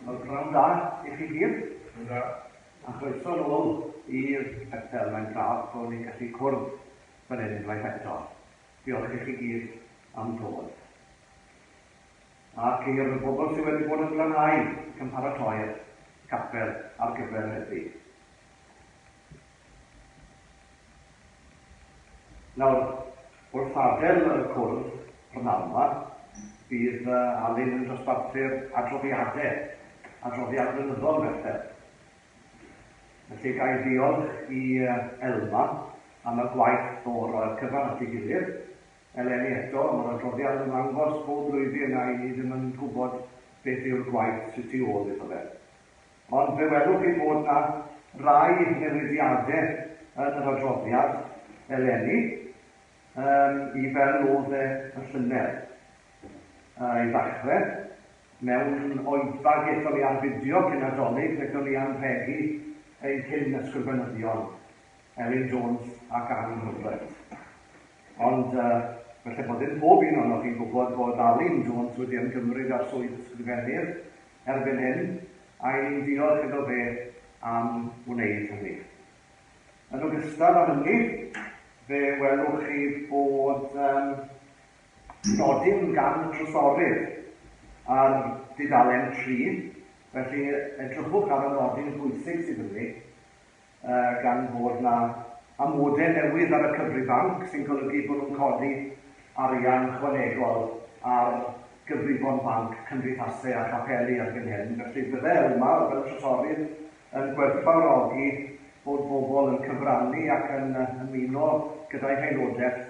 Wel, pnawn da i chi gyd. A chroeso nôl i'r Bethel. Mae'n braf bod ni'n gallu cwrdd fan hyn unwaith eto. Diolch i chi gyd am ddod. Ac i'r bobl sydd wedi bod yn glanhau yn paratoi'r capel ar gyfer heddi. Nawr, wrth adael y cwrdd prynawn yma, bydd Alun yn dosbarthu'r adroddiad blynyddol Bethel. Felly gai ddiolch i Elma am y gwaith o'r cyfan at ei gilydd. Eleni eto, mae'r adroddiad yn ddangos bob blwyddyn a i ni ddim yn gwybod beth yw'r gwaith sydd tu ôl iddo fe. Ond fe welwch chi bod yna rai newidiadau yn yr adroddiad eleni i fel oedd y llynedd. I ddechrau, mewn oedfa gaethon ni ar fideo cyn Nadolig, gaethon ni anrhegu ein cyn ysgrifenyddion, Elin Jones ac Anne Roberts. Ond felly bod yn bob un ohonoch chi'n gwybod bod Alun Jones wedi ymgymryd ar swydd ysgrifennydd erbyn hyn, a ni'n diolch iddo fe am wneud hynny. Yn ogystal â hynny, fe welwch chi bod nodyn gan y trysorydd ar dudalen 3, felly edrychwch ar y nodyn bwysig sydd yn ni, gan bod yna amodau newydd ar y cyfrifanc sy'n golygu bod nhw'n codi arian ychwanegol ar gyfrifon banc cymdeithasau a chapeli erbyn hyn. Felly bydde Elma fel trysorydd yn gwerthfawrogi bod bobl yn cyfrannu ac yn ymuno gyda'i haenodaeth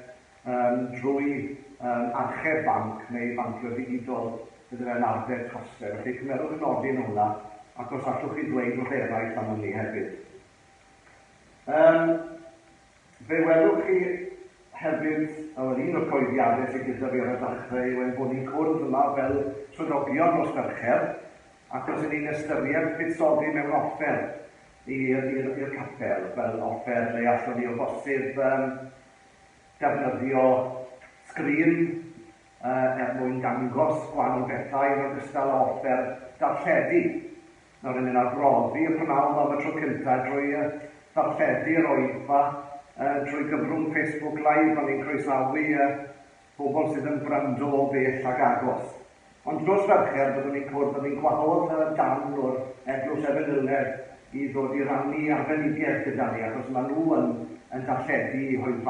drwy archeb banc neu bancio digidol gyda fe'n arbed costau. Felly cymerwch y nodyn hwnna ac os allwch chi dweud wrth eraill am hynny hefyd. Fe welwch chi hefyd, un o'r coeddiadau sydd gyda fi ar y dechrau yw bod ni'n cwrdd yma fel swyddogion os fercher ac os ni'n ystyried buddsoddi mewn offer i'r capel fel offer neu allwn ni o bosib defnyddio sgrin mwyn dangos gwahanol bethau yn ogystal â offer darlledu. Nawr yn arbrofi y prynawn am y tro cyntaf drwy darlledu'r oedfa drwy gyfrwng Facebook Live, a ni'n croesawu bobl sydd yn gwrando o bell ag agos. Ond dros fercher byddwn ni'n cwrdd, byddwn ni'n gwahodd dan o'r Eglwys Efenyledd i ddod i rannu arbenigedd gyda ni, achos maen nhw yn darlledu Hwyl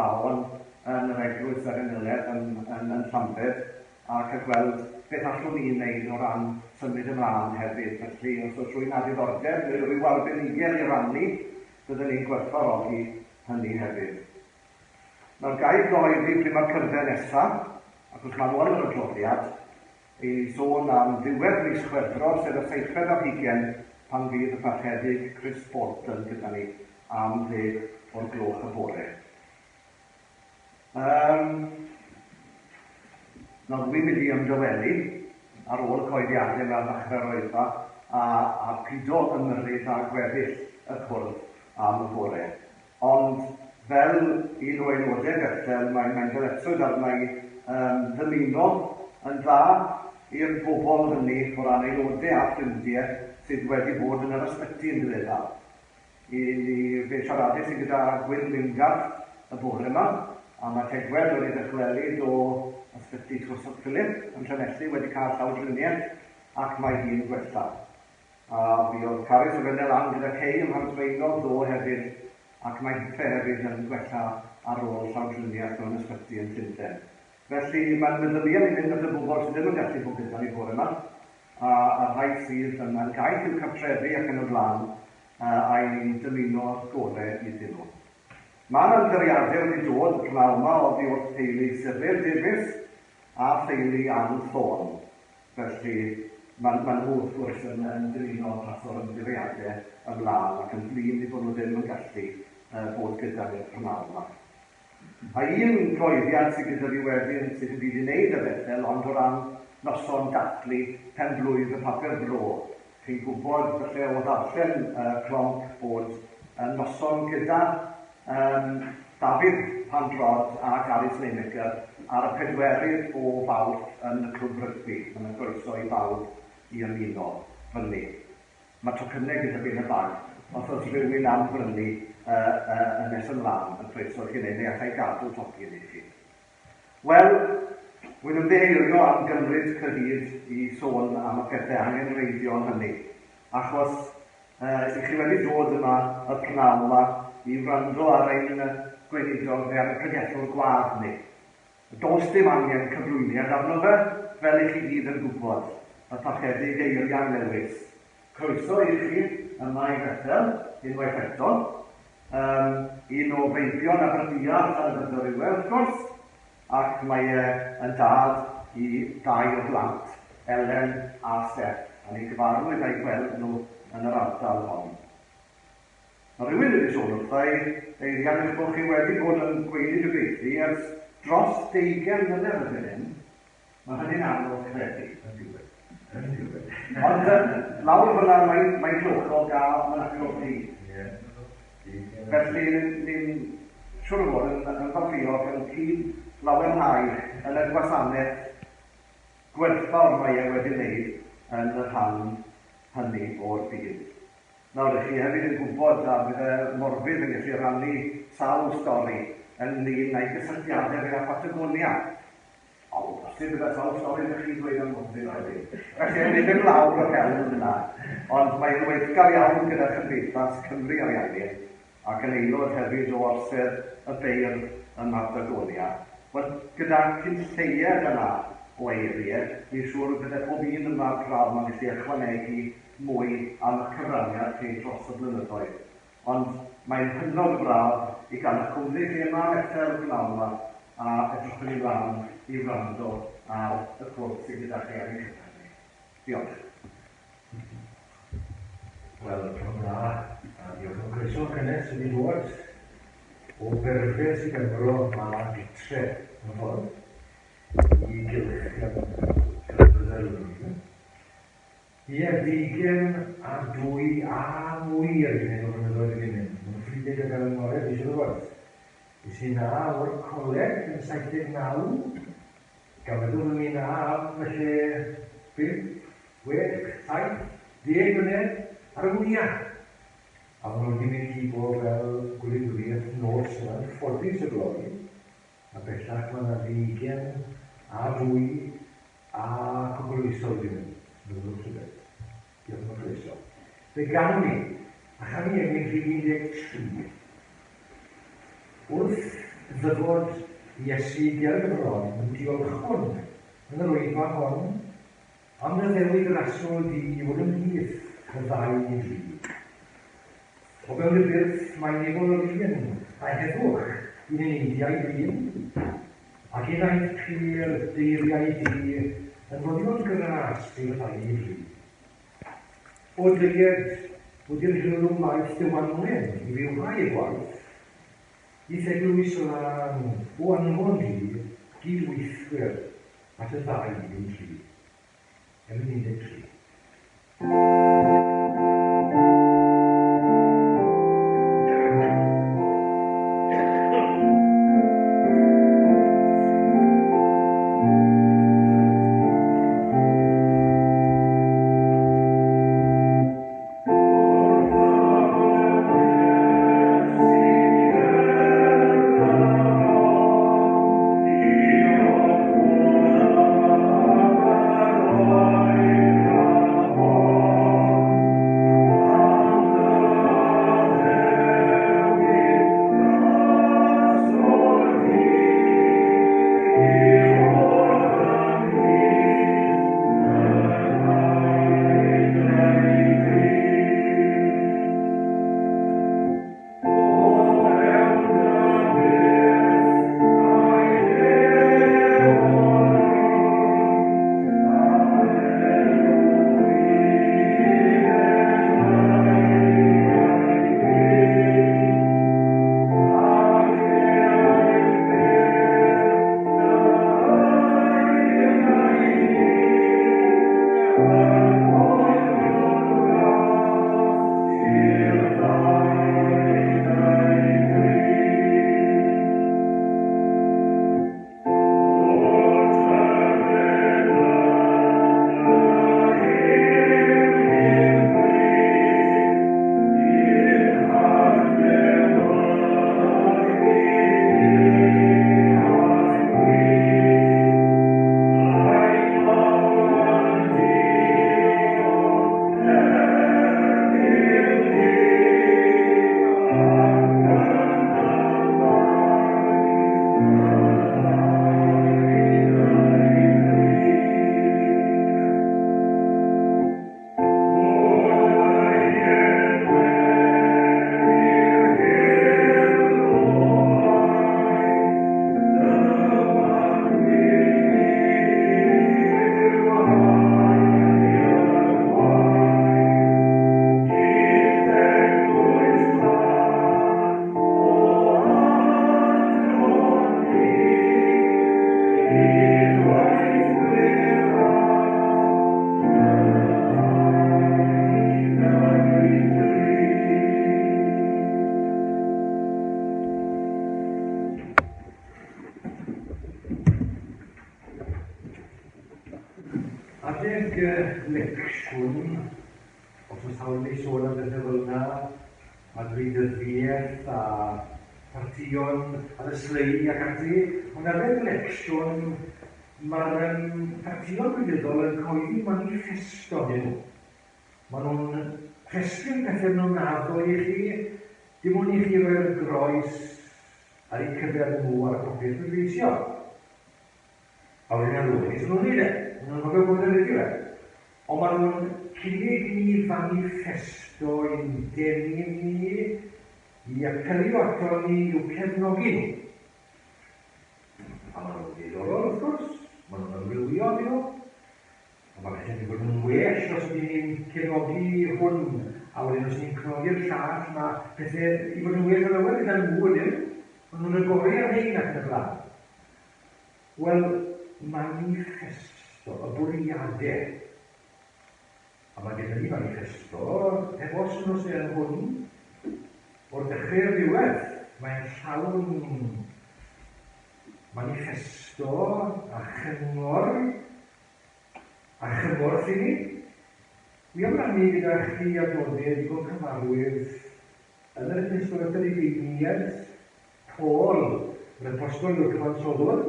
yn yr Eglwys Efenyledd yn Llanbed, ac yn gweld beth allwn ni'n neud o ran symud ymlaen hefyd. Felly, os oes rwy'n addiddordeb neu rhyw arbenigedd i rannu, byddwn ni'n gwerthfawrogi hynny hefyd. Nawr gai gyhoeddi pryd mae'r cyfle nesaf, ac os maen nhw yn yr adroddiad, i sôn am ddiwedd mis Chwefror, sef y 7 pan fydd y farchedig Chris Bolton gyda ni am 10 o'r gloch y bore. Nawr dwi'n mynd i ymdywelu ar ôl coeddiadau mewn ddechrau'r oedfa a pido ymyrryd a gweddill y cwrdd am y bore. Ond fel un o aelodau Bethel, mae'n dyletswydd arna i ddymuno yn dda i'r bobl hynny o ran aelodau a ffrindiau sydd wedi bod yn yr ysbyty yn ddiweddar. I ni fe siaradau sydd gyda Gwyn Wingard y bore yma, a mae Tegwed wedi dychwelyd o ysbyty Twsog Philip yn Llanelli wedi cael llawdriniaeth ac mae hi'n gwella. A fi oedd Carys o Fenel An gyda Cei ym Mhantweiniog ddo hefyd, ac mae Hithe hefyd yn gwella ar ôl llawdriniaeth mewn ysbyty yn Llundain. Felly mae'n meddyliau i fynd at y bobl sydd ddim yn gallu bod gyda ni bore yma, a rhai sydd yn gaeth i'w cartrefi ac yn y blaen, a ni'n dymuno gorau iddyn nhw. Mae'n ymddyriadau wedi dod y prynawn yma oddi wrth teulu Sirfyr Davies a theulu Anne Thorne. Felly mae'n nhw wrth gwrs yn dymuno dros o'r ymddyriadau ymlaen ac yn flin i bod nhw ddim yn gallu bod gyda ni'r prynawn yma. A un coeddiad sydd gyda fi wedyn sydd wedi wneud y Bethel, ond o ran noson dathlu pen blwydd y papur bro. Chi'n gwybod felly o ddarllen clonc bod noson gyda David Pandrod a Garys Lineker ar y 4 o Fawrth yn y clwb rygbi, yn y groeso i bawb i ymuno. hynny. Mae tocynnau gyda fi yn y bag, os oes rhywun am brynu nes ymlaen yn croeso chi neu allai gadw tocyn i chi. Wel, wy'n ymddiheurio am gymryd cyhyd i sôn am y pethau angenreidio yn hynny, achos i chi wedi dod yma y prynawn yma i wrando ar ein gweinidog neu ar y pregethwr gwadd ni. Does dim angen cyflwyniad arno fe, fel i chi gyd yn gwybod, y pachedig eiriau newydd. Croeso i chi yma i Bethel, unwaith eto. Un o feibion a bryddiad ar y bydder i'w wrth gwrs, ac mae yn dad i 2 o blant, Elen a Steph, a ni'n gyfarwydd a'i gweld nhw yn yr ardal hon. Mae rhywun wedi sôn wrtha eiriau eich bod chi wedi bod yn gweini gyfieithu ers dros 20 mlynedd yn hyn. Mae hynny'n anodd credu yn diwedd. Ond lawr fyna mae'n clwchol gael mynacrodd ti. Felly ni'n siwr o fod yn falfiog yn cyd lawenhau yn y gwasanaeth gwerthfawr mae wedi wneud yn y rhan hynny o'r byd. Nawr, chi hefyd yn gwybod a bydd Morfydd yn gallu rannu sawl stori ynglyn â'i gysylltiadau gyda Patagonia. O, bosib bydd sawl stori ydych chi'n dweud am Morfydd hefyd. Felly, ni ddim lawr o celf yna, ond mae'n weithgar iawn gyda Chymdeithas Cymru Ariannu, ac yn aelod hefyd o orsedd y beirdd yn Patagonia. Wel, gyda cynlleied yna o eiriau, ni'n siŵr bydde pob un yma prawf mae'n gallu ychwanegu mwy am y cyfraniad chi dros y blynyddoedd. Ond mae'n hynod braf i gael eich cwmni chi yma echter gnawn yma a edrych yn ei ran i wrando ar y cwrs sydd gyda chi ar ei chyfrani. Diolch. Wel, prynawn da, a diolch yn croeso cynnes wedi bod o berfau sydd Gymro a gitre yn ffordd i gylch cyfryddelwyd. Ie, 22 a mwy ar hyn o flynyddoedd wedi mynd. Mae'n ffrindiau gyda'r ymwyredd eisiau ddod. Is i na o'r coleg yn 79, gafodd ni na am felly 5, 6, 7, 10 mlynedd ar y mwyaf. A maen nhw wedi mynd i bod fel gwleidwyr nos yma'n ffodus y gloi. A bellach mae yna 20 a 2 a cwbl wedi mynd. Diolch yn croeso. Fe gan ni, a chan ni egni rhif 13. Wrth ddyfod Iesu ger Gymron yn diolchon yn yr wyddfa hon am y ddewyd rasol di i fod yn hydd y 2 i 3. O fewn y byrth mae'n nefol o'r un a heddwch i'n uneidiau un ac unaidd pyr deiriau di yn foddion gras i'r 2 i 3. O dreied wedi'r hylwm maith dywanwen i fiwhau y gwaith, i eglwys lan o anfon ni gydweithwyr at y 2 i 3. Emyn 13. Adeg lecsiwn, os oes hawl i sôn am bethau fel yna, a gwleidyddiaeth a partion ar y slei ac ati, ond adeg lecsiwn, mae'r partion gwleidyddol yn coeddi manifesto nhw. Maen nhw'n rhestru'r pethau nhw'n naddo i chi, dim ond i chi roi'r groes ar eu cyfer nhw ar y popeth bleidleisio. A wedyn ar ôl, nhw'n nhw'n ei de. Nhw'n cofio bod yn ydy fe. Ond maen nhw'n cynnig ni manifesto i'n denu ni, i apelio ato ni i'w cefnogi ni. A maen nhw'n ddiddorol, wrth gwrs. Maen nhw'n amrywio nhw. A maen nhw'n bod yn well os ydyn ni'n cefnogi hwn. A wedyn os ni'n cefnogi'r llall, mae pethau i fod yn well o lawer gyda'n mwy ydyn. Maen nhw'n agori ar hyn ac yn y blaen. Wel, manifesto, y bwriadau. A mae gen i manifesto, efo sy'n os yn hwn, o'r dechrau'r diwedd, mae'n llawn manifesto a chymorth i ni. Wi am rannu gyda chi adnodau digon cyfarwydd yn yr epistol at yr Efeiniaid, Paul, yr apostol yw'r cyfansodwr.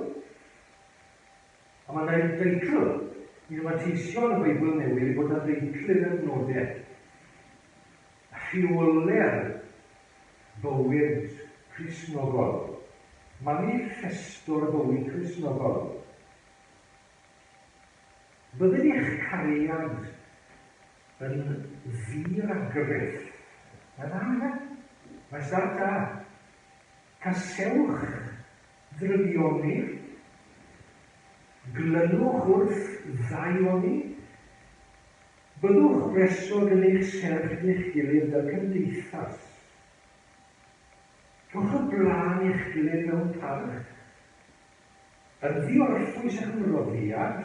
A mae'n deitl, ni'n mateisio yn y Beibl Newydd bod yna deitl yn y nodau. Rheoler bywyd Cristnogol. Manifesto'r bywyd Cristnogol. Byddwn eich cariad yn ddir-agryth. Mae'n dda, mae'n start da. Casewch ddrygioni, glynwch wrth ddaioni, byddwch bresog yn eich serch i'ch gilydd fel cymdeithas. Rhowch y blaen i'ch gilydd mewn parch, yn ddiorffwys eich ymroddiad,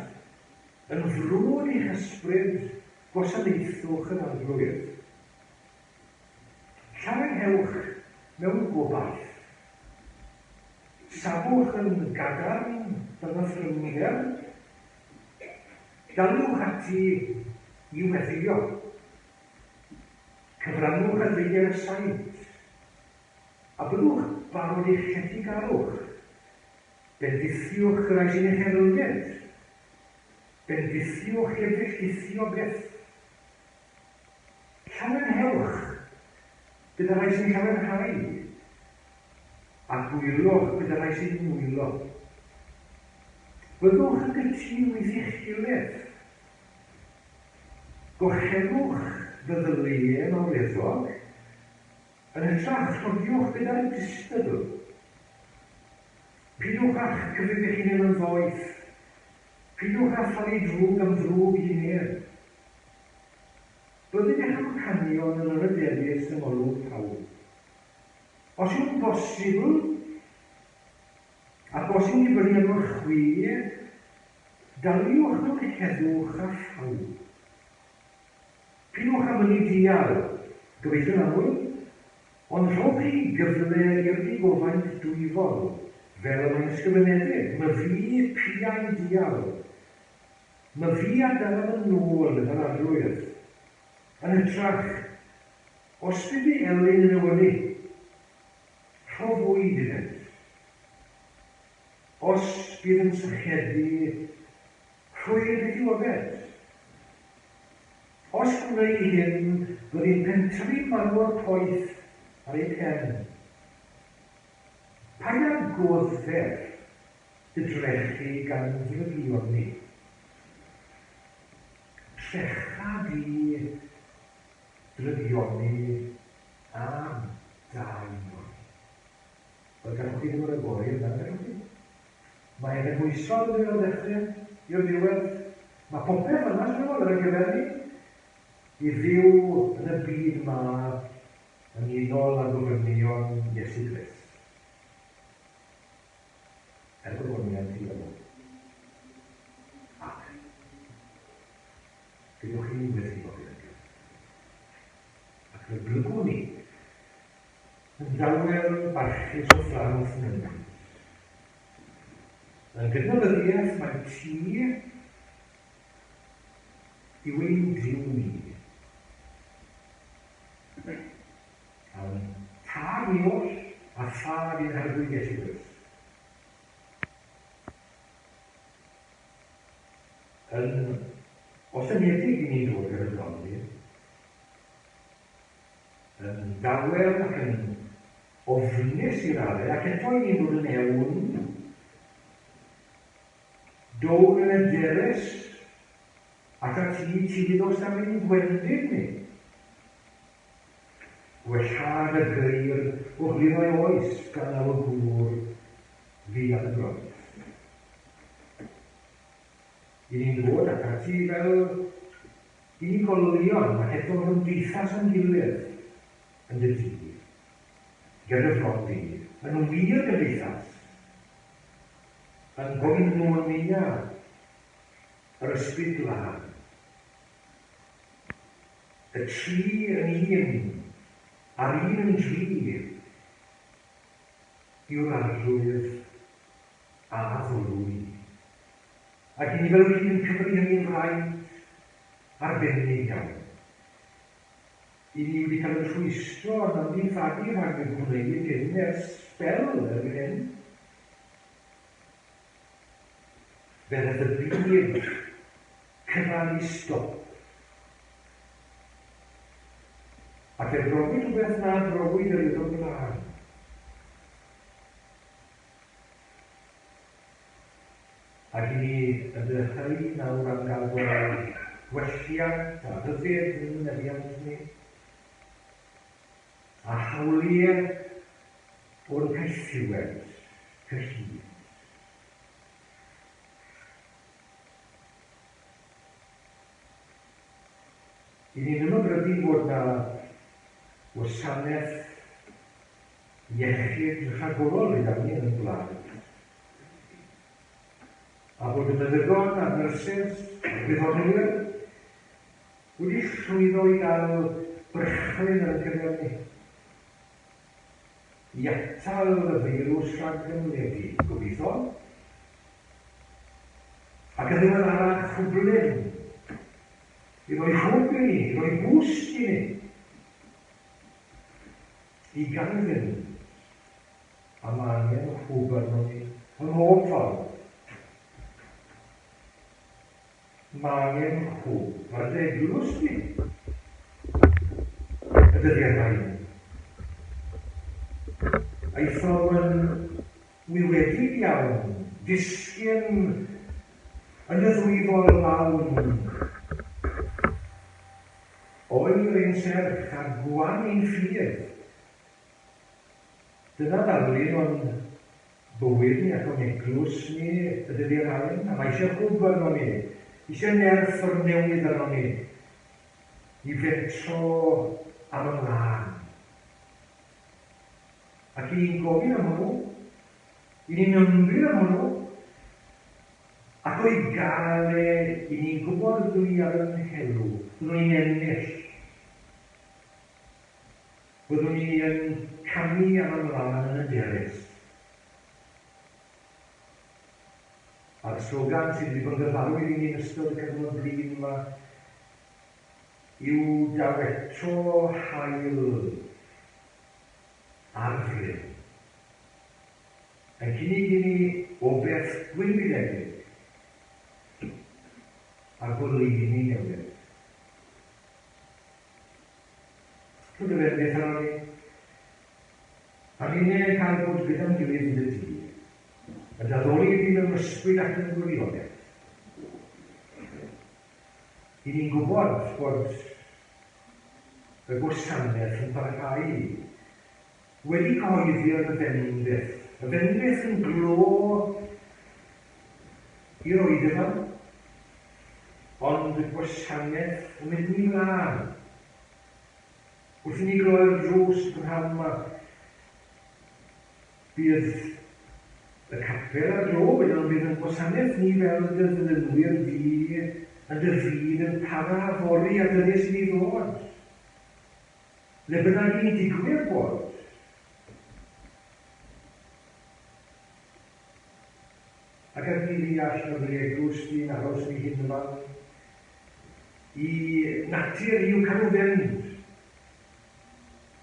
yn frwd i'ch ysbryd, gwasanaethwch yn arglwydd. Llawenhewch mewn gobaith. Safwch yn gadarn dyna ffrymger. Dalwch ati i weddio. Cyfrannwch a ddeiau'r saint. A byddwch barod eich lletygarwch. Bendithiwch yr eis yn eich erlgyd. Bendithiwch i'r ddillithio beth. Llawenhewch gyda'r eis yn llawenhau. A gwylwch gyda'r rhai sy'n mwylo. Byddwch yn gytun i'ch gilydd. Gochewch feddyliau mawreddog, yn hytrach rhodiwch gyda'r distydl. Pidwch a'ch cyfydd eich hunain yn ddoeth. Pidwch a'ch ffali drwg am ddrwg i neb. Byddwn eich amcanion yn ymwneud yn olwg pawb. Os yw'n bosibl, ac os yw'n dibynnu am yr chwi, daliwch nhw'n heddwch a ffawb. Pidwch am yn ei dial, gobeithio'n amwyl, ond rhowch chi gyfle i'r digofaint dwyfol, fel mae'n ysgrifenedig, my fi piau'n dial. My fi a dal yn ôl yn arglwydd. Yn hytrach, os bydd ei elyn yn ywynnu, rho fwy iddynt. Os bydd yn sychedu, rhwy'r beth i'w ofed. Os gwneud hyn, bydd hi'n pentru marw'r poeth ar ei pen. Pa'n agoddef dydrechu gan ddrygion ni? Trecha di drygion ni am dain. Wel, gallwch chi ddim yn agori yna, gallwch chi. Mae'n egwysod yn ymwneud dechrau, i'r diwedd. Mae popeth yna sy'n ymwneud ar y gyfer ni, i fyw yn y byd yma yn unol â gofynion Iesu Grist. Gofynion ti yma. Amen. Gydwch chi wedi bod yn gyfer. Ac fe blygwn ni yn dawel barchus o ffrawdd mynd. Yn gydnabyddiaeth mae ti i wein driw ni. Tad i oll a thad i'n harbwyd Iesu Grist. Os ynedig i ni'n dod gyda'r Gronwy, yn dawel ac yn ofnus i'r adeg, ac eto i ni'n dod yn ewn, dod yn yderes ac at ti ddidos am ein gwendid ni. Gwellad y greir o glirau oes gan ar y gŵr fi at y Gronwy. I ni'n dod ac ati fel unigolion ac eto gymdeithas yn gilydd yn dy dydd, gyda ffrog fi, yn wir gymdeithas, yn gofyn monia yr ysbryd glân. Y tri yn un, a'r un yn dri, yw'r arglwydd a ddolwy. Ac i ni fel hyn yn cyfri hynny'n rhaid arbennig iawn. I ni wedi cael yn rhwystro yn amddiffadu rhag yn gwneud hyn ers spel erbyn hyn. Fe ddeth y byd cyfan i stop. Ac brofwyd rhywbeth na brofwyd yr ydw blaen. Ac i ni yn dechrau nawr am gael gwelliant a rhyddid yn mynefiant ni, a hawliau o'r caethiwed cyhyd. I ni'n ymwybrydu bod na wasanaeth iechyd rhagorol i ddawn yn y blaen. A bod y meddygon a'r nyrsys a'r gwyddonwyr wedi llwyddo i gael brychlyn ar y cyfer ni. I atal y feirws rhag gymledu, gobeithio. Ac yn ddiweddarach chwblyn i roi hwb i ni, i roi bwst i ni. I ganfyn a mae angen hwb arno ni yn mhob ffordd. Mae angen hwb ar eglwys ni. Y dyddiau rhaid. Aethon yn wirwedig iawn, disgyn yn y ddwyfol lawn. Oer ein serch a gwan ein ffydd. Dyna darlun o'n bywyd ni ac o'n eglwys ni y dyddiau rhaid. A mae eisiau hwb arno ni. Eisiau nerth o'r newid arno ni i fetro am ymlaen. Ac i ni'n gofyn am hwnnw, i ni'n ymwneud am hwnnw, ac o'i gael i ni'n gwybod ydw i ar yn helw, byddwn ni'n ennill. Byddwn ni yn camu am ymlaen yn y derys. A'r slogan sydd wedi bod yn gyfarwydd i ni'n ystod y cyfnod blin yma yw dawetro hael arfryd. Yn cynnig i ni o beth gwynfydedig a'r goleuni newydd. Rwy'n dweud beth arno ni. A ni'n cael bod gyda'n gilydd yn y dydd. A daddoli i ni mewn ysbryd ac yn gwirionedd. I ni'n gwybod bod y gwasanaeth yn parhau wedi cyhoeddi'r fendith. Y fendith yn glo i'r oed yma, ond y gwasanaeth yn mynd i mlaen. Wrth i ni gloi'r drws prynhawn yma, bydd y capel a'r glo, wedyn bydd yn gwasanaeth ni fel y ddylunwyr fi yn dy fydd yn para fori a dyddiau sy'n ei ddod. Le bynnag i'n digwydd bod. Ac ar ni ddeall na bydd eglwys di'n aros ni hyn yma, I natur i'w cadw fynd.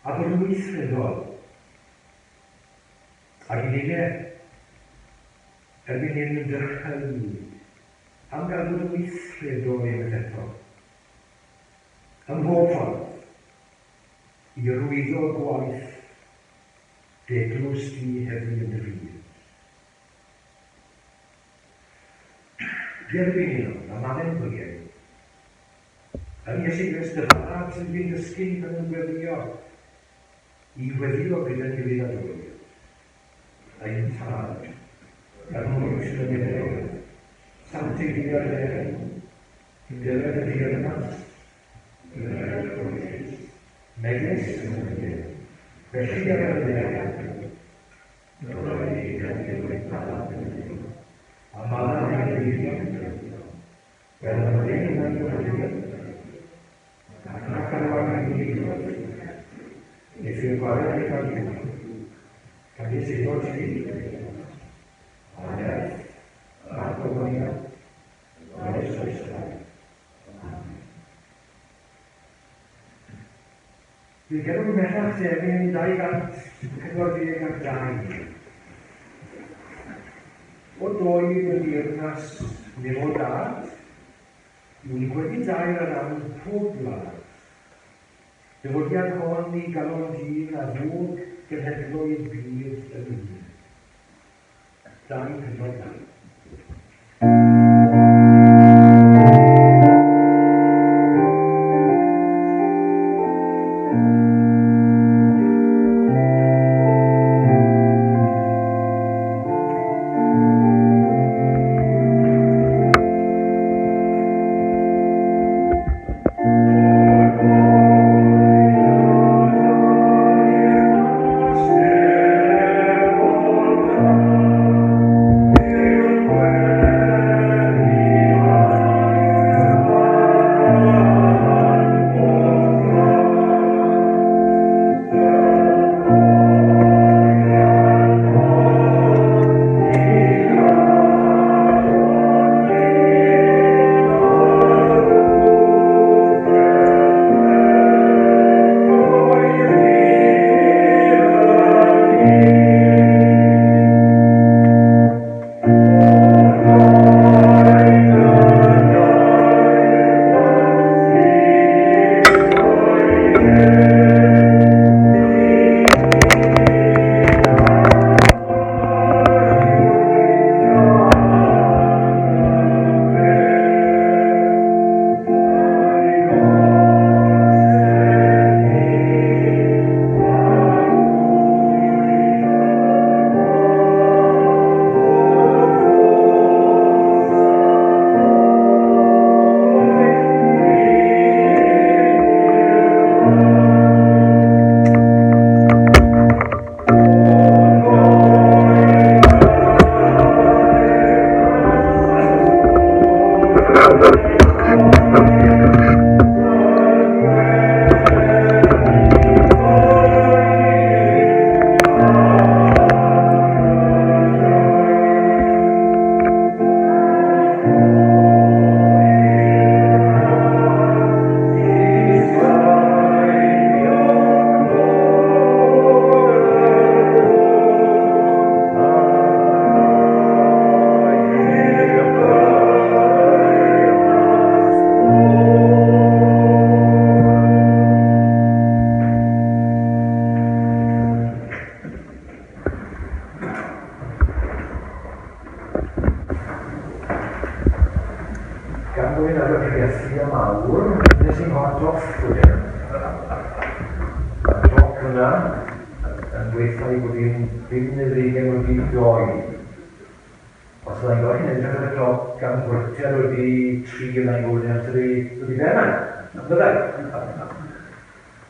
A bod yn weithredol. Ac i ddilau, erbyn hyn yn dyrchelu, am gael bod yn weithredol unwaith eto. Ym mhob ffordd, i rwyddo gwaith, deglws di heddi yn dy fydd. Derbyn hyn, am aden blygen. Yn Iesu Grist y Fab sy'n fi'n dysgu yn y gweddio, i weddio gyda'n gilydd a dwy. Ein tad, ar mwyn sy'n yn ymwneud, sancti fi ar ddeg, dyled y ddiad yma, megis yn ymwneud, felly ar y ddeg, a ma'n yn ymwneud, fel yn ymwneud, ac yn ymwneud, If you're going to can you see what you need? Yes. Fi'n gadw bellach sefyn 242. O doi yn ddirnas nefo dad, yw'n gwedi dair ar am pob blad. Dyfodiad hon i galon dyn a ddwg genhedloedd bydd yn un. Da'n cyfnod dan.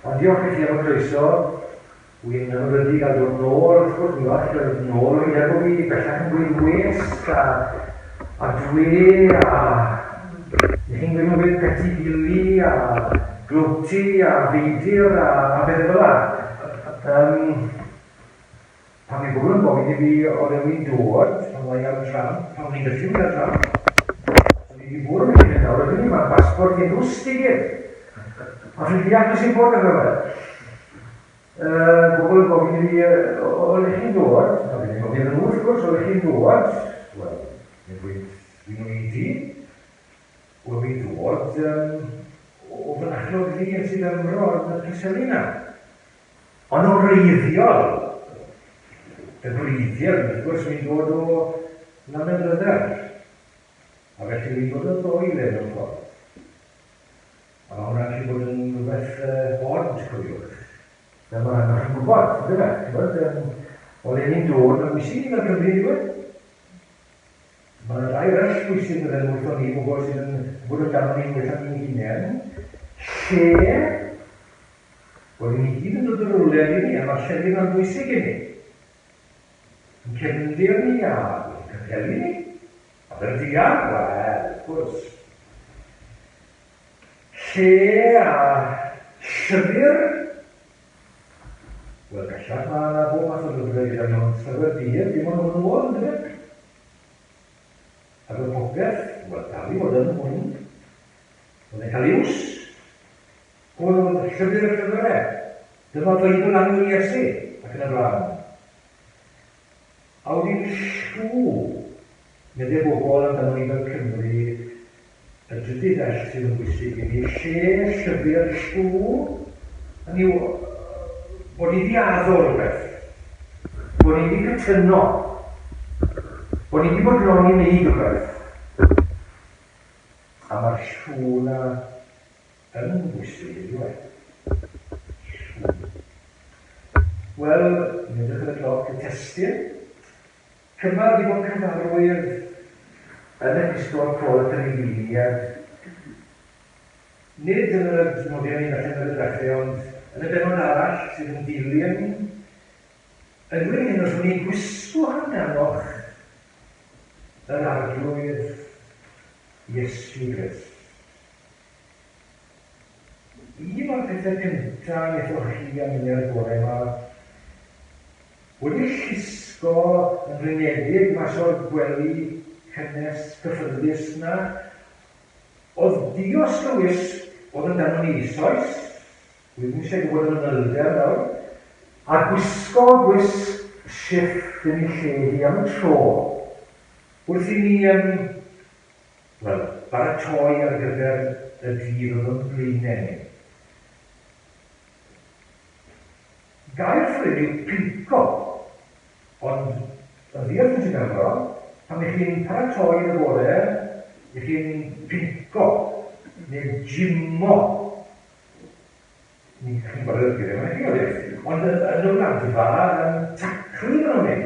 Ond diolch i chi am y croeso, wy'n ymwneud gael dod nôl, wrth gwrs, mi all dod nôl, wy'n efo fi bellach yn gweud west, a dwe, a chi'n gweud yn gweud beti gili, a glwti, a feidir, a beth fel la. Pan fi'n gwybod yn gofyn i fi oedd ewy'n dod, pan oedd ar y tram, pan oedd ni'n gallu mynd ar y tram, so ni wedi bod yn mynd nawr, ydyn ni, mae'n basbort pasport i'n rwstig. A fi'n deall beth sy'n bod yn yma. Bobl yn gofyn i fi, o le chi'n dod? A fi'n gofyn yn wrth gwrs, o le chi'n dod? Wel, fi'n oedi. Wel, fi'n dod o fynachlog fi yn sydd ymro yn y Cyselina. Ond o reiddiol, y gwreiddiol, wrth gwrs, fi'n dod o Lanedrydder. A felly fi'n dod o ddoi le mewn ffordd. A mae hwnna'n gallu bod yn rhywbeth od, cofiwch. Mae'n gwybod, ydw. O le ni'n dod, mae'n bwysig i fel Cymru, ydw. Mae'n rai rell bwysig yn wrth o ni, bobl sydd yn bod yn dan ni'n well am ni'n hunain. Lle, wel, ni gyd yn dod o'r rwle ni, a mae'r llefydd yn bwysig i ni. Yn cefndir ni, a yn cyfelu ni. A dy'r diar, wel, wrth gwrs. Lle a llyfr, wel, gallaf mae yna bob math o lyfrau gyda mewn llyfr byd, dim ond hwnnw o'n dweud. Ac oedd popeth, wel, dal i fod yn hwn. Oedd e'n cael iws. Oedd llyfrau. Dyma Beibl Annwyl Iesu, ac yn y blaen. A oedd hi'n siŵr, meddwl bobl amdano ni fel Cymru, y drydydd ell sydd yn bwysig i ni, lle llyfr siŵr, hynny yw, bod ni wedi addo rhywbeth, bod ni wedi cytuno, bod ni wedi bod rong i wneud rhywbeth. A mae'r siŵr na yn bwysig i ddweud. Wel, ni'n edrych yn y cloc y testyn. Cymal wedi bod cyfarwydd yn y Cristol Paul y Triniaid. Nid yn y nodiau ni'n allan yn y dechrau, ond yn y benod arall sydd yn dilyn, yn gwneud hyn os ni'n gwisgo amdanoch yr arglwydd Iesu Grist. Un o'r pethau cyntaf wnaethoch chi am hynny'r bore yma wedi llusgo yn rynedig mas o'r gwely cynnes cyffyrddus yna, oedd dios y wisg oedd yn dan ni eisoes, dwi'n eisiau gwybod yn ynylder nawr, a gwisgo wisg shifft yn ei lle hi am y tro, wrth i ni baratoi ar gyfer y dydd oedd yn blaenau ni. Gair ffrid yw pinco, ond y ddiolch yn sy'n gyfro, pan ych chi'n paratoi yn y bore, ych chi'n pinco, neu gymmo. Ni'n gwybod y gyda yma, ond yn y wladfa, taclu yn nhw'n gwneud,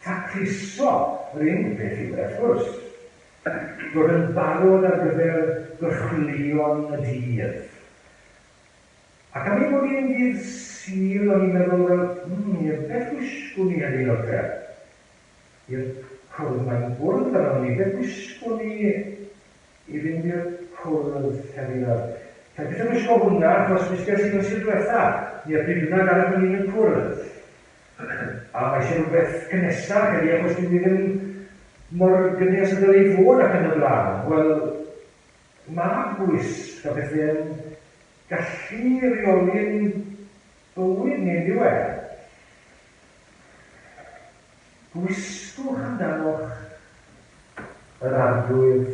tacluso yr un beth i'w wrth gwrs. Bod yn barod ar gyfer gychwilion y dydd. Ac am ei bod i'n dydd syl, o'n i'n meddwl, beth wisgo ni hynny o'r te? I'r cwrdd mae'n bwrdd arno ni, beth wisgo ni i fynd i'r cwrdd heddiw nawr? Ta'n beth yn wisgo hwnna, achos wisgo sy'n gwneud diwetha, ni'r bryd hwnna gan ymwneud yn y cwrdd. A mae eisiau rhywbeth cynnesach heddi, achos dwi'n ddim mor gynnes y dylai fod ac yn y blaen. Wel, mae gwisg a bethau'n gallu reoli'n bywyd neu'n diwedd. Gwisgwch amdanoch yr arglwydd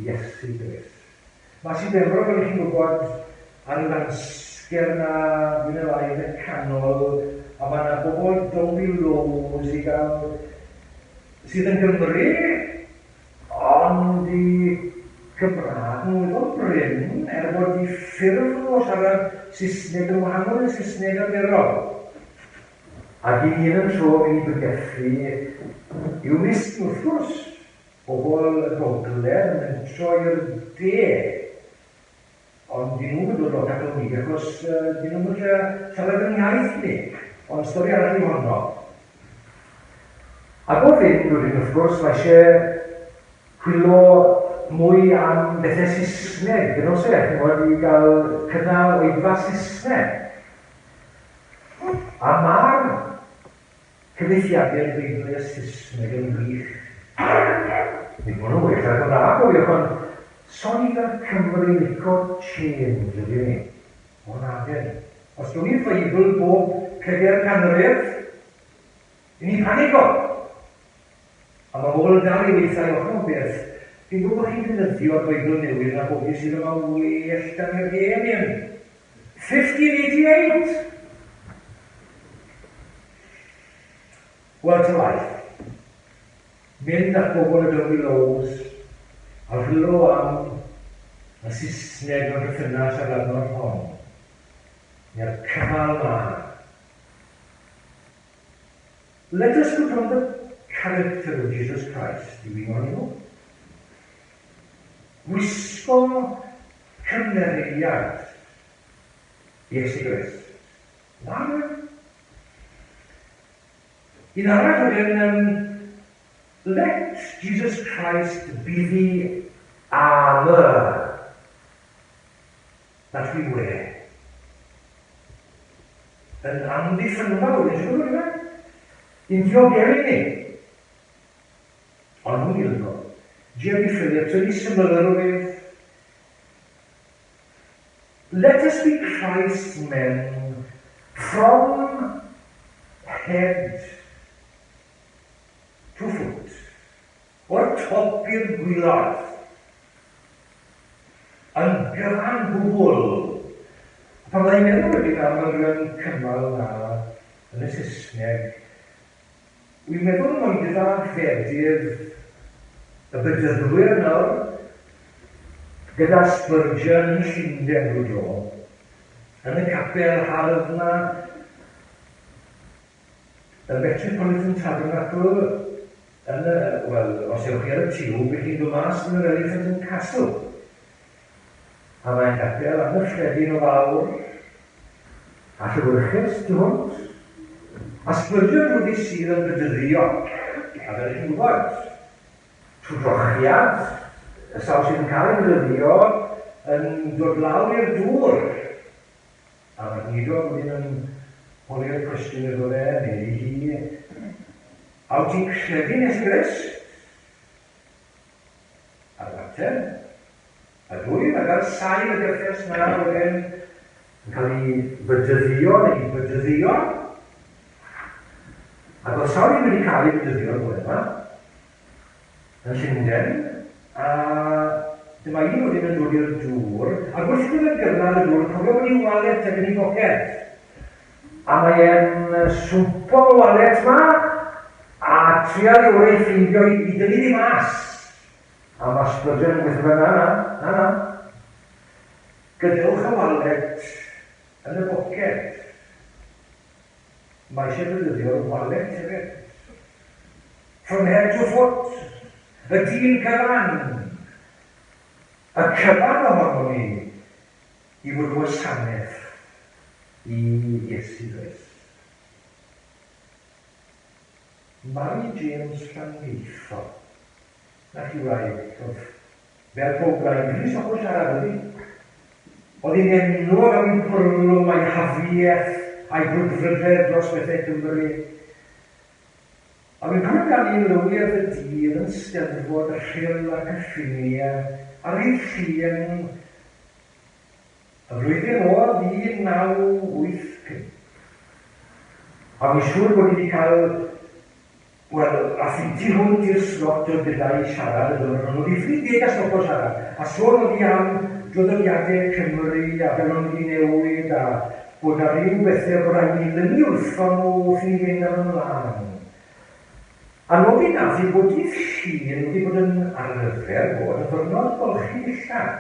Iesu Grist. Mae sy'n defro fel chi'n gwybod ar y lansger na dwi'n y lai yn y canol, a mae yna bobl Domi Lows i gael sydd yn Gymru, ond i Gymraeg yn weddol bryn, bod i ffurf o siarad Saesneg yn wahanol yn Saesneg arferol. Ac i un yn tro yn ei bygethu, i'w wisg wrth gwrs, bobl y gogledd yn mentro i'r de. Ond dyn nhw'n dod o Catalonig, achos dyn nhw'n gallu siarad yn iaith ni, ond stori arall i honno. Ac o fynd, wrth gwrs, mae eisiau chwilo mwy am bethau Saesneg, dyn nhw'n sef, i gael cynnal oedfa Saesneg. A mae'r cyfeithiadau yn Beibl Saesneg yn wych. Nid mwyn nhw'n wych, ac yn dda gofiwch, ond Sôn i fel Cymru lico change ydy ni. O'n agen. Os dwi'n ni'n Beibl bob 4 canrif, i ni panico. A mae bobl yn dal i weithio o'ch o'n beth. Fi'n gwybod bod chi'n defnyddio'r Beibl newydd a bob sydd yma well dan i'r hen. 1588. Well to life. Mynd at bobl y Dylwi Lows a rhylo am y Saesneg o'r berthynas ar adnodd hon. Neu'r cyfal ma. Let us put on the character of Jesus Christ, do we want to? Wisgo cymeriad Iesu Grist. Nawr. Un arall wedyn, let Jesus Christ be the armor that we wear. Yn amddiffynol, yn siŵr yma? Yn diogelu ni. Ond nhw'n ilgo. Jerry Phillips, yn ei symlrwydd. Let us be Christ's men from head to foot, o'r top i'r gwylod, yn gyfan gwbl. Pan byddai'n meddwl wedi am yr cymal na yn y Saesneg, wy'n meddwl mod gyda fedydd y bydyddwyr nawr, gyda Spurgeon yn Llundain rhyw dro, yn y capel hardd na, y Metropolitan Tabernacle, os ywch chi ar y tiw, bydd chi'n dod mas yn yr Elephant Castle. A mae'n capel am y ffredin o fawr, a llywyrchus tu hwnt. A Spurgeon wedi sydd yn bydyddio, a fel chi'n gwybod, trwy drochiad, y sawl sydd yn cael ei bydyddio yn dod lawr i'r dŵr. A mae'r nidod wedi'n holi'r cwestiwn iddo fe, neu hi, a wyt ti'n credu nes Grist? A'r mater, a dwi'n ag ar sain y gyffes na wedyn yn cael ei bydyddio neu bydyddio. Ac os sawl ni wedi cael ei bydyddio yn yma, yn Llundain, a dyma un wedyn yn dod i'r dŵr, a gwylltwyd yn gyrraedd y dŵr, cofio bod i'n walet ac yn ei boced. A mae'n swmpo o walet yma, a trial i wrei ffeindio i dynnu di mas. A mae Spurgeon yn gweithio na. Gydewch y walet yn y boced. Mae eisiau bydydio'r walet hefyd. From head to foot. Y dyn cyfan. Y cyfan ohono ni i fod gwasanaeth i Iesu Grist. Mary James Llangeitho, na chi wraig, fel pob wraig, rhys o'ch o siarad ydi. Oedd hi'n enwog am ei pwrlwm a'i hafiaeth a'i brwdfrydedd dros bethau Cymru. A fi'n cwrdd gan i'n lywydd y dydd yn steddfod y Rhyl ac y Ffinia ar ei llun y flwyddyn o'r 1985. A fi'n siŵr bod wedi cael, a ffiti hwnt i'r slot o bydau i siarad y dyn nhw. Oedd i ffrid a stop o siarad. A sôn oedd i am droddodiadau Cymru a fel o'n wedi newid a bod ar ryw bethau bod rhaid i lynu wrthon nhw wrth i ni fynd am ymlaen. A nod i nath i bod i'r llun wedi bod yn arfer bod yn ddwrnod golchi dillad.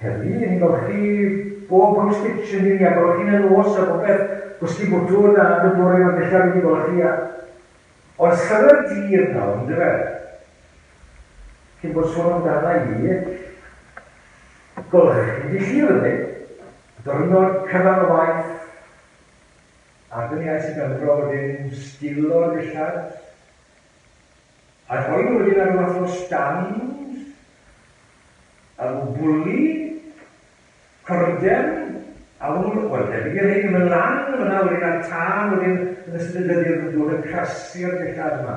Heddi, ni'n golchi bob hwys kitchen ni, a golchi'n yn os a bob beth gwsdi bwtwr a yn y bore o'r dillad wedi golchi a... Ond sy'r dyr nawr, ynddo fe? Cyn bod sôn amdana i, golchi dillad ydy, ddwrnod cyfan o waith, ac yn iaith sy'n gymro wedyn stilo'r dillad, a rhoi nhw wedyn ar fath o stand, a nhw bwli, cordem, a nhw'n, wel, debyg i'r hyn yn lan, yna wedyn ar tân, wedyn yn ystod y dyddiad yn dod yn crasu'r dillad yma.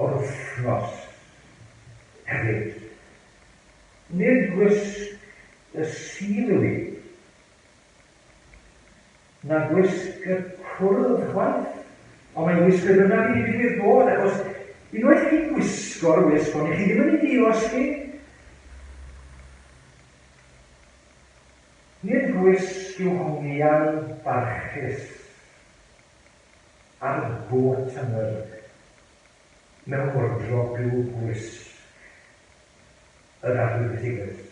o'r wythnos hefyd. Nid gwisg y sirwi, na gwisg y cwrdd chwaith, ond mae'n gwisg y bynnag i digwydd bod, achos unwaith chi'n gwisgo'r wisg, ond chi ddim yn ei dios chi. Nid gwisg yw hongian barchus ar bot ynghyr mewn wardrob yw gwisg yr arwyddigrwydd.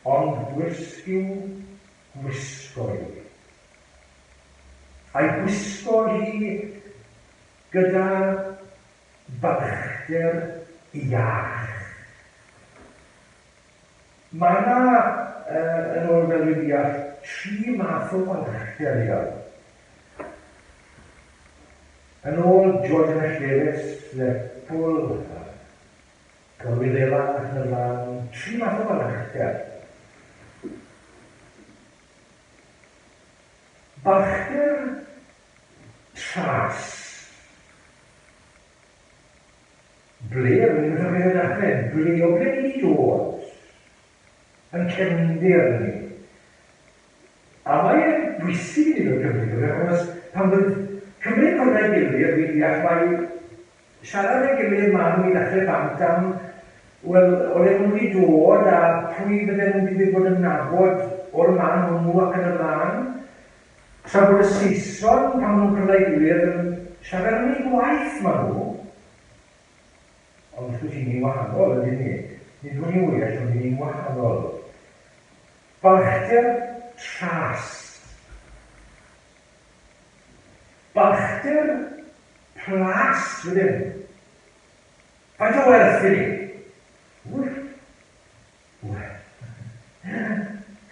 Ond gwisg yw gwisgo hi. A'i gwisgo hi gyda balchder iach. Mae yna, yn ôl fel dwi'n deall, 3 math o balchder iawn. Yn ôl George Lewis, Lerpwl, Gwyddelan ac yn y blaen, 3 math o balchder. Balchder tras. Ble, rwy'n rhywun allan, ble o ble ni dod yn cefndir ni. A mae'n bwysig i ni o'r Cymru, achos pan bydd Cymru gwrnau gilydd, fi'n deall mae siarad ei gilydd man i ddechrau bant am, wel, ole nhw wedi dod a pwy bydden nhw wedi bod yn nabod o'r man hwnnw ac yn y blaen. Tra bod y Saeson, pan nhw'n cyfle ei gilydd, yn siarad am ei gwaith ma nhw. Ond wrth gwrs i ni'n wahanol, ydyn ni. Nid hwn i'n well, ond ni'n wahanol. Balchder tras. Balchder plas, wedyn. Faint o werth i ni?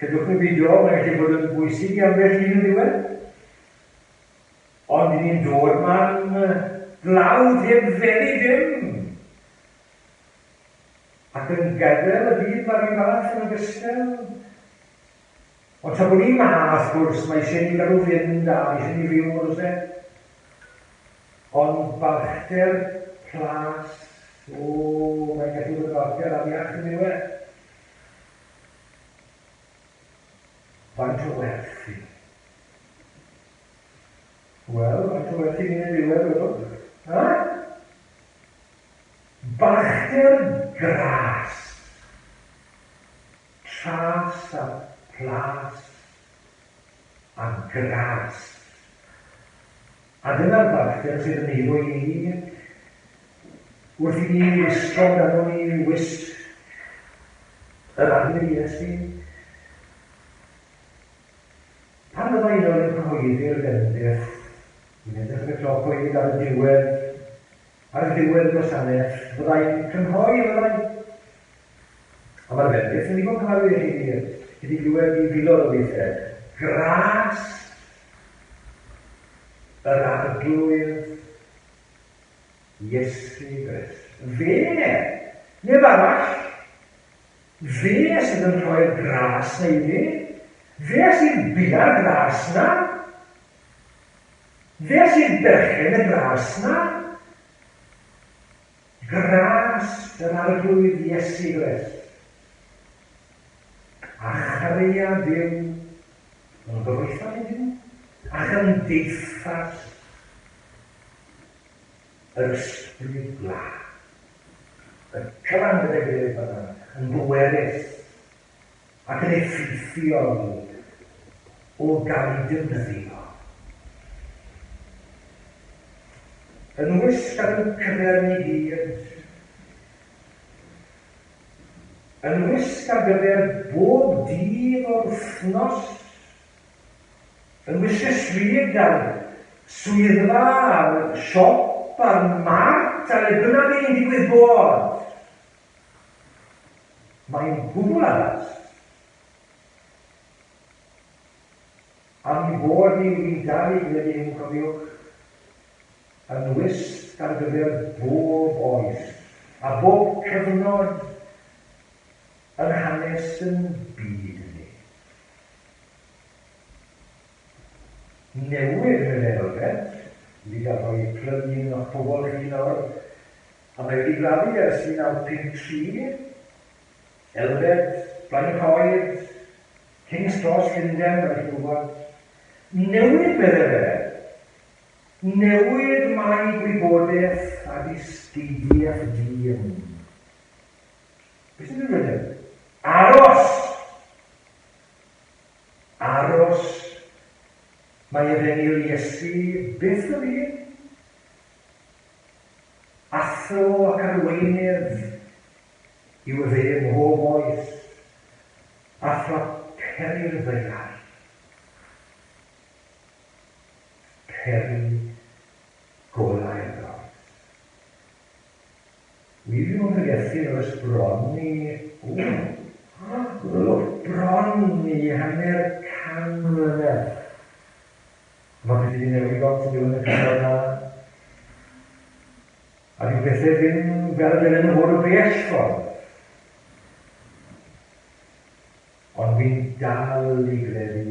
Cydwch yn fideo, mae'n gallu bod yn bwysig i ambell un yn ddiwedd. Ond ni'n dod ma'n glawdd heb feri dim. Ac yn gadael y byd mae'r un fath yn ogystal. Ond tra bod ni'n ma, wrth gwrs, mae eisiau ni gael fynd a eisiau ni fyw o'r ose. Ond balchder plas, mae'n gallu bod yn balchder afiach yn ddiwedd. Faint o werth i? Wel, faint o werth i ni'n ei ddiwedd wedyn? Balchder gras. Tras a plas a gras. A dyna'r balchder sydd yn eiddo i ni. Wrth i ni wisgo gan ni wisg yr arwydd Iesu. Pan fydda un o'r cyhoeddi'r genedlaeth, i'n edrych yn y cloc wedi ar y diwedd, ar y diwedd y gwasanaeth, fyddai'n cynhoi fyddai'n. A mae'r fendith yn ddigon cyfarwydd i chi wedi glywed i filodd o weithiau. Gras yr arglwydd Iesu Grist. Fe, neb arall, fe sydd yn rhoi'r gras na i ni. Fe sy'n bia'r gras na. Fe sy'n berchen y gras na. Gras yr arglwydd Iesu Grist. A charia Dyw, yn gobeithio i Dyw, ac yn deithas yr ysbryd gla. Y cyfan gyda'i gilydd fyna, yn bwerus ac yn effeithiol o gael ei defnyddio. Yn wisg ar y cyfer ni gyd, yn wisg ar gyfer bob dydd o'r wythnos, yn wisg y stryd ar swyddfa, ar siop, ar mart, ar y bynnag ein digwydd bod. Mae'n gwbl addas. A mi bod ni wedi dal i gyda ni'n cofiwch, yn wisg ar gyfer bob oes, a bob cyfnod yn hanes yn byd ni. Newid yn yr elfed, Wedi gael o'i plynu un o'ch pobol chi nawr. A mae wedi gladdu ers 1953, Elfed, Blaencoed, King's Cross, Llundain, fel chi'n gwybod. Newid meddwl fe. Newid mai gwybodaeth a disgydiaeth dyn. Beth sy'n dweud? Aros! Aros. Mae efengyl Iesu byth o fi. Athro ac arweinydd yw fe ym mhob oes. Athro peri'r ddeiar. Peri golau'r gos. Wi ddim yn gyfeithu o'r ysbronni. Bronni hanner can mlynedd. Mae wedi newid lot yn diwedd y cyfnod yna. A dwi'n bethau ddim fel yn yn hwyr o bell ffordd. Ond fi'n dal i gredu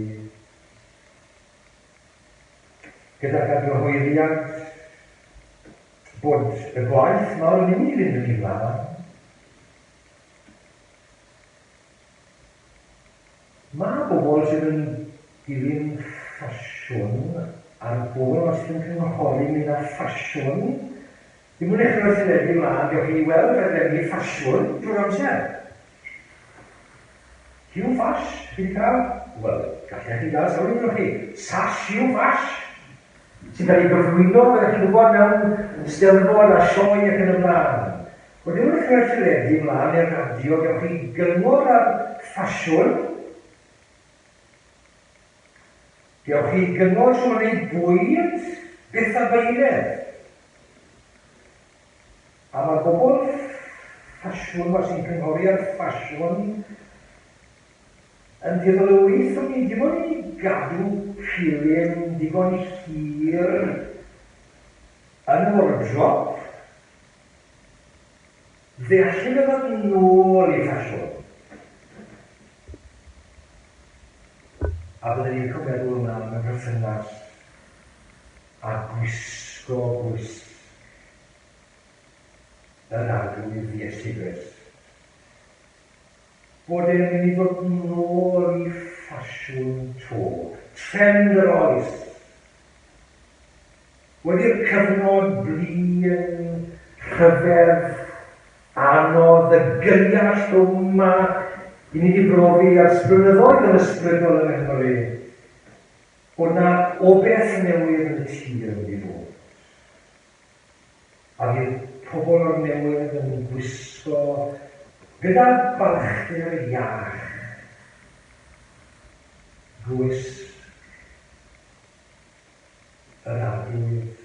gyda'r gyhoeddiad bod y gwaith mawr yn mynd i fynd yn ei flaen. Mae bobl sydd yn dilyn ffasiwn a'r bobl sydd yn cynghori mynd â ffasiwn ddim yn eich wrth i leddi mlaen, gewch chi weld rhaglenni ffasiwn drwy'r amser. Hugh Fash, chi wedi cael? Wel, gallech chi gael sawl un o'ch chi. Sash Hugh Fash, sy'n cael ei gyflwyno, fel chi'n gwybod mewn stelfod a sioe ac yn y blaen. Wel, ddim yn eich wrth i leddi mlaen i'r radio, gewch chi gyngor ar ffasiwn. Gewch chi gyngor sy'n gwneud bwyd, byth a beiredd. A mae bobl ffasiwn ma sy'n cynghori ar ffasiwn yn ddiddol o wyth o'n i ddim ond i gadw pilyn digon hir yn wardrob ddeallyn y fod nôl i ffasiwn. A byddwn i'n meddwl yna am y berthynas a gwisgo yr arglwydd Iesu Grist. Bod e'n mynd i ddod nôl i ffasiwn to. Trend yr oes. Wedi'r cyfnod blin, rhyfedd, anodd, y gynall yma i ni wedi brofi ar sbrynyddoedd yn ysbrydol yn Nghymru. Bod na obeth newydd yn y tir yn wedi bod. A bydd pobl o'r newydd yn gwisgo gyda balchder iach gwysg yr arglwydd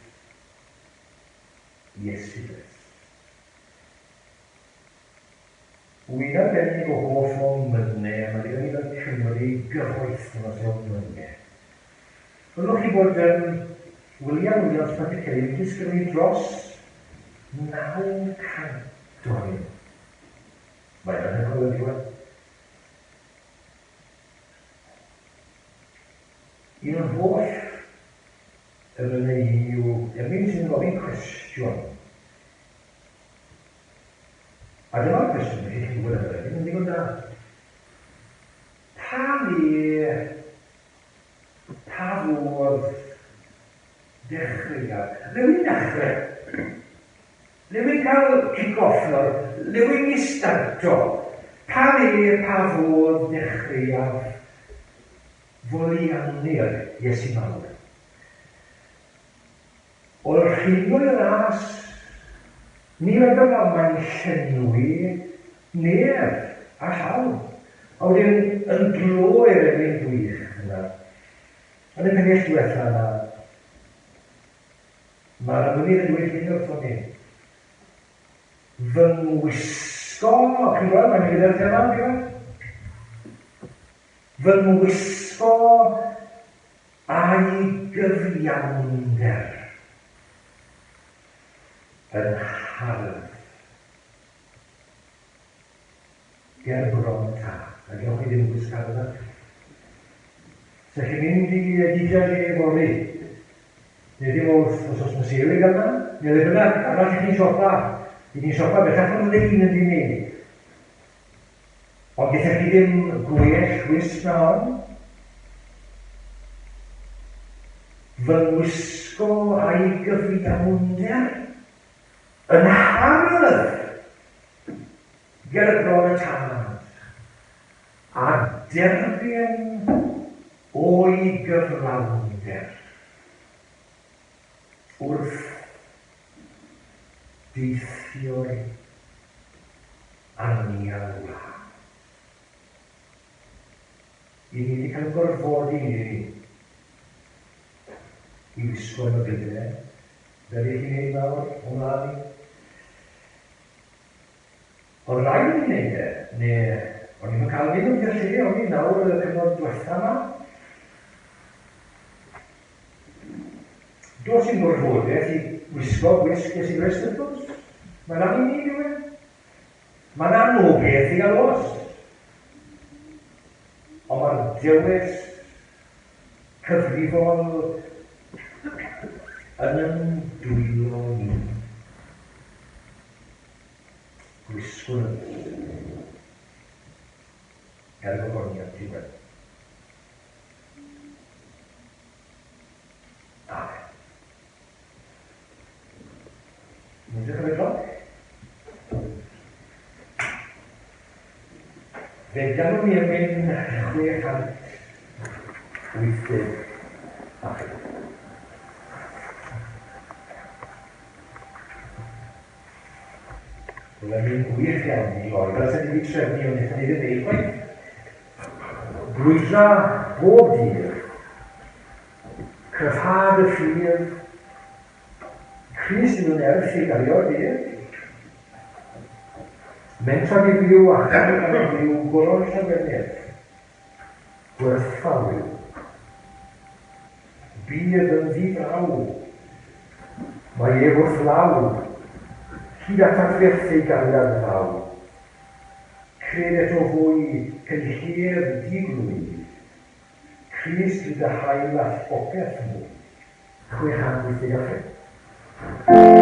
Iesu Grist. Wy'n arbennig o hoff o'n mynnau, a mae gen i fel Cymru gyfoethnos o'n mynnau. Fyddwch chi bod yn William Williams wedi cael ei disgynnu dros 900 oed. Mae'n anhygoel yn diwedd. Un o'r holl yn yna yw, ymwneud sy'n gofyn cwestiwn. A dyma'r cwestiwn, chi chi'n gwybod yma, ddim yn ddigon da. Pa fodd dechreuad? Rwy'n dechrau. Rwy'n cael kick-off nawr, rwy'n i starto. Pa fodd dechreuad foliannu'r Iesu Mawr? O'r rhywun y ras, ni feddwl am mae'n llenwi nef a llaw. A wedyn yn glwyr yn gwych yna. Yn y pennell diwetha yna, mae'r amwynydd yn dweud hyn wrth ni. Fy ngwisgo, chi'n gweld, mae'n gyda'r thema, gyda? Fy ngwisgo a'i gyfiawnder yn hardd ger bron ta. A gewch chi ddim gwisgar yna. So chi'n mynd i gidiau i efori. neu ddim os oes yn seilig yma, neu le bynnag arall i chi'n siopa, beth allan yn un yn unig. Ond gyda chi ddim gwell wisg na hon, fy ngwisgo a'i gyfiawnder yn hardd ger bron y tad, a derbyn o'i gyflawnder wrth deithio'r anial. I ni wedi cael gorfodi ni i wisgo yn y bydau, fel i chi'n ei fawr o'n mlaen ni. Oedd rhaid i ni wneud e, neu o'n i'n cael mynd o'n gallu, o'n i'n nawr y cyfnod diwetha yma. Dos i'n gorfodaeth i wisgo wisg ges i gwrs wrth gwrs. Mae'n am i ni diwedd. Mae'n anogaeth i gael os. Ond mae'r dywys cyfrifol yn dwylo ni. Gwisgwr er gogoniad diwedd. Amen. Mwyn ddech yn edrych? Fe ganwn ni yn mynd 680 a chi. Byddai'n mynd gwych iawn i loi, fel sy'n wedi trefnu o'n eithaf ni ddim ei gwaith. Brwydra bob dydd, cryfhad y ffydd, Cris yn erth i galio'r dydd, mentra fi fyw achar yn fyw goron llawennedd, gwerthfawyw, bydd yn ddifraw, mae ef wrth law, hyd at adferth ei gariad faw, credet o fwy cynllef diglwyd, Cris gyda hael a phopeth nhw, 680. Amen.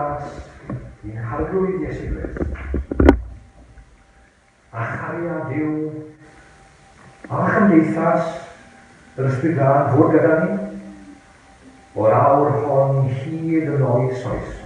glas i'n harglwydd Iesu Grist. A chariad Duw, a chymdeithas, yr ysbryd glân fod gyda ni, o'r awr hon hyd yn oes oes.